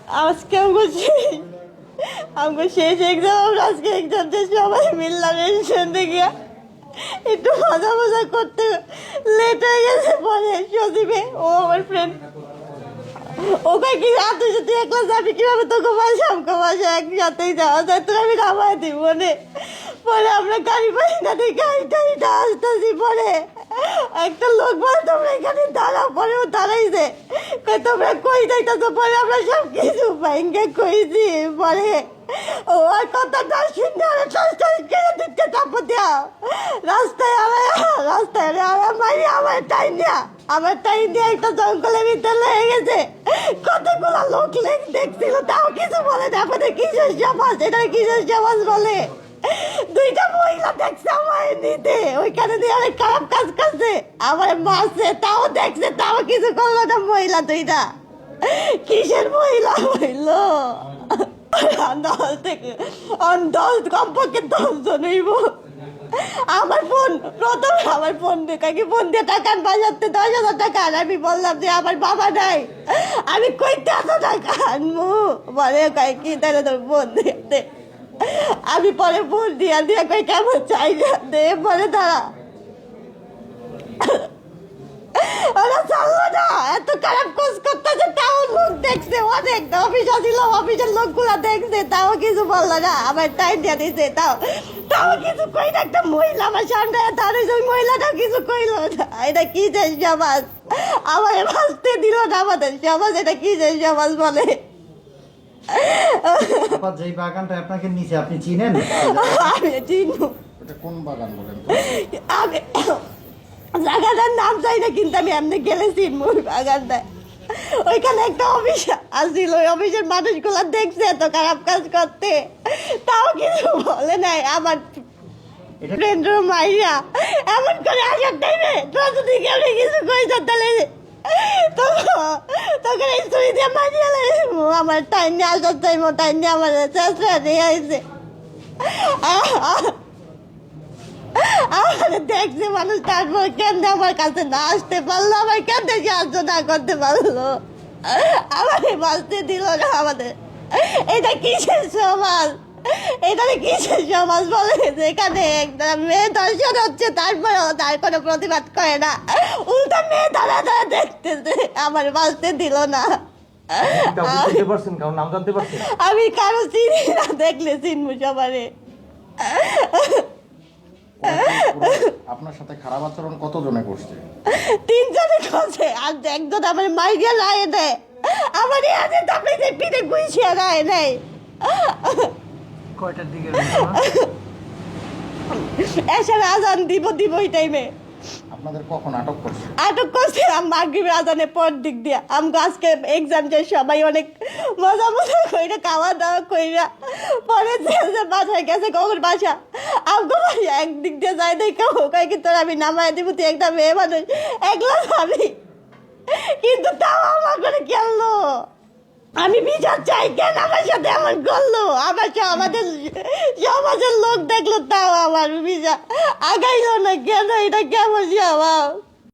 আজকে আমাকে শেষ এক্সাম, আজকে এক্সাম দিয়ে সবাই মিললাম রেস্টুরেন্টে গিয়া একটু মজা মজা করতে লেট হয়ে গেছে। পরে সজীবে ও আমার ফ্রেন্ড ওকে কি তুই যদি একলা যাবি কিভাবে তোকে বাসা আমাকে বাসা একসাথেই যাওয়া যায়, তোর আমি নামায় দিব মনে। পরে আমরা গাড়ি পাই না, গাড়িটা আসতেছি। পরে একটা লোক বলে তোমরা এখানে দাঁড়াও, পরে ও দাঁড়াইছে, তোমরা কই যাইতেছো? পরে আমরা সব কিছু ভাইঙ্গে কইছি। পরে ও আর কথাটা শুনে দিতে চাপ দেওয়া রাস্তায় আমার টাইম দেওয়া, আমার টাইম দিয়ে একটা জঙ্গলের ভিতরে লেগে গেছে। কতগুলো লোক দেখছিল, তাও কিছু বলে না। আমাদের কিসের সমাজ, এটা কিসের সমাজ বলে? দুইটা মহিলা দেখছে আমার নিতে, ওইখানে দিয়ে অনেক খারাপ কাজ করছে, আমার মারছে, তাও দেখছে, তাও কিছু করলো না। মহিলা দুইটা কিসের মহিলা হইলো? কমপক্ষে 10 জন হইব। আমার ফোন প্রথমে আমার ফোন দিয়ে টাকা বাজাতে 10,000 টাকা। আর আমি বললাম যে আমার বাবা নাই, আমি কইতে এত টাকা আনবো? বলে কি তাহলে তোর ফোন দিয়ে। আমি পরে ফোন দিয়া কই কেমন চাই দে। পরে দাঁড়া ওরা চাললো না, এত খারাপ কোচ করতেছে, তাও লোক দেখছে, অনেক অফিস আসিল, অফিসের লোকগুলা দেখছে, তাও কিছু বললো না। আমার টাইম দিয়ে দিছে, তাও কিছু কই না। একটা মহিলা আমার সামনে দাঁড়িয়েছে, ওই মহিলাটা কিছু কইলো না। এটা কি যে সমাজ, আমার বাঁচতে দিল না আমাদের সমাজ, এটা কি যে সমাজ বলে? যেই বাগানটা আপনাকে নিচে, আপনি চিনেন? আমি চিনবো। এটা কোন বাগান বলেন? আমি জায়গাটার নাম চাই না, কিন্তু আমি এমনি গেলে চিনবো ওই বাগানটায়। ওইখানে একটা অফিস আসছিল, ওই অফিসের মানুষগুলো দেখছে এত খারাপ কাজ করতে, তাও কিছু বলে নাই। আমার ফ্রেন্ড মাইয়া এমন করে আসার টাইমে তোর যদি কেউ কিছু কইছ তাহলে তখন এই ছুরি দিয়ে মারিয়ে লাগবো। আমার টাইম নিয়ে আসার টাইম, টাইম নিয়ে আমার চেষ্টা নিয়ে আসছে। আমার দেখছে মানুষ, তারপর কেন আমার কাছে না আসতে পারলো, আমার কেন সাহায্য না করতে পারলো, আমাকে বাঁচতে দিল না। আমাদের এটা কিসের সমাজ, এটা কিসের সমাজ বলে? যেখানে একটা মেয়ে ধর্ষণ হচ্ছে, তারপরেও তার কোনো প্রতিবাদ করে না, উল্টা মেয়ে দাঁড়া দেখতেছে, আমার বাঁচতে দিল না। আমি কারো চিনি না, দেখলে চিনবো সবারে। আপনার সাথে খারাপ আচরণ কতজনে করছে? 3 জনে করছে, আর একজন আমার মাইয়া রায় দেয়, আমার আগে তাপে যে পিঠে গুইছিয়া রায় নেই। কয়টার দিকে এসে আজান দিব ওই টাইমে। আপনাদের কখন আটক করছে? আটক করছে মাগরিবের আজানের পর দিক দিয়ে। আমগো আজকে এক্সাম যে সবাই অনেক মজা কইরা, খাওয়া দাওয়া কইরা পরে বাসায় গেছে। কখন বাসা আমগো বাসা একদিক দিয়ে যাই দেখে কয় কি তোর আমি নামায় দিব, তুই একটা মেয়ে মানুষ একলা যাবি, কিন্তু তাও আমার করে গেলো। আমি বিচার চাই, কেন আমার সাথে এমন করলো? আমাদের সমাজের লোক দেখলো, তাও আমার বিচার আগাইলো না কেন? এটা কেমন স্বভাব?